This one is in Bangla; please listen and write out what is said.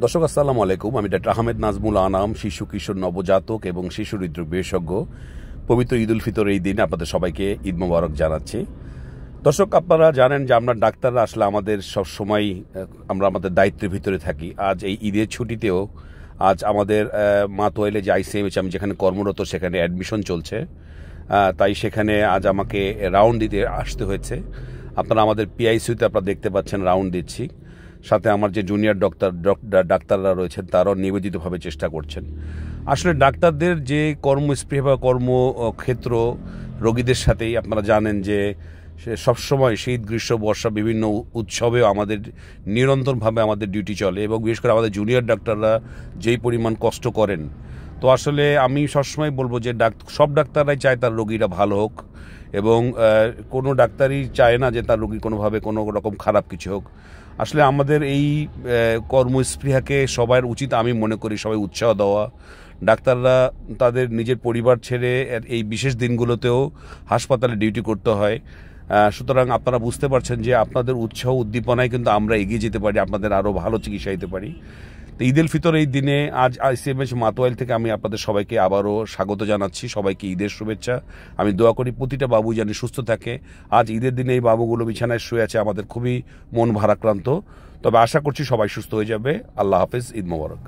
দর্শক আসসালামু আলাইকুম। আমি ডাক্তার আহমেদ নাজমুল আনাম, শিশু কিশোর নবজাতক এবং শিশু হৃদরোগ বিশেষজ্ঞ। পবিত্র ঈদ উল ফিতর এই দিন আপনাদের সবাইকে ঈদ মোবারক জানাচ্ছি। দর্শক, আপনারা জানেন যে আমরা ডাক্তাররা আসলে আমাদের সব সময় আমরা আমাদের দায়িত্বের ভিতরে থাকি। আজ এই ঈদের ছুটিতেও আজ আমাদের মাতোয়াইলে যে আইসিএমএইচ আমি যেখানে কর্মরত সেখানে অ্যাডমিশন চলছে, তাই সেখানে আজ আমাকে রাউন্ড দিতে আসতে হয়েছে। আপনারা আমাদের পিআইসিউতে আপনারা দেখতে পাচ্ছেন রাউন্ড দিচ্ছি। সাথে আমার যে জুনিয়র ডাক্তাররা রয়েছেন তারাও নিবেদিতভাবে চেষ্টা করছেন। আসলে ডাক্তারদের যে কর্মস্পৃহা বা কর্মক্ষেত্র রোগীদের সাথেই আপনারা জানেন যে সে সবসময় শীত গ্রীষ্ম বর্ষা বিভিন্ন উৎসবেও আমাদের নিরন্তরভাবে আমাদের ডিউটি চলে এবং বিশেষ করে আমাদের জুনিয়র ডাক্তাররা যেই পরিমাণ কষ্ট করেন। তো আসলে আমি সবসময় বলবো যে সব ডাক্তাররাই চায় তার রোগীরা ভালো হোক এবং কোনো ডাক্তারই চায় না যে তার রোগী কোনোভাবে কোনো রকম খারাপ কিছু হোক। আসলে আমাদের এই কর্মস্পৃহাকে সবার উচিত, আমি মনে করি সবাই উৎসাহ দেওয়া। ডাক্তাররা তাদের নিজের পরিবার ছেড়ে এই বিশেষ দিনগুলোতেও হাসপাতালে ডিউটি করতে হয়। সুতরাং আপনারা বুঝতে পারছেন যে আপনাদের উৎসাহ উদ্দীপনায় কিন্তু আমরা এগিয়ে যেতে পারি, আপনাদের আরও ভালো চিকিৎসা দিতে পারি। তো ঈদ উল ফিতর এই দিনে আজ আইসিএমএইচ মাতোয়াইল থেকে আমি আপনাদের সবাইকে আবারও স্বাগত জানাচ্ছি। সবাইকে ঈদের শুভেচ্ছা। আমি দোয়া করি প্রতিটা বাবু যেন সুস্থ থাকে। আজ ঈদের দিনে এই বাবুগুলো বিছানায় শুয়ে আছে, আমাদের খুবই মন ভারাক্রান্ত। তবে আশা করছি সবাই সুস্থ হয়ে যাবে। আল্লাহ হাফেজ, ঈদ মোবারক।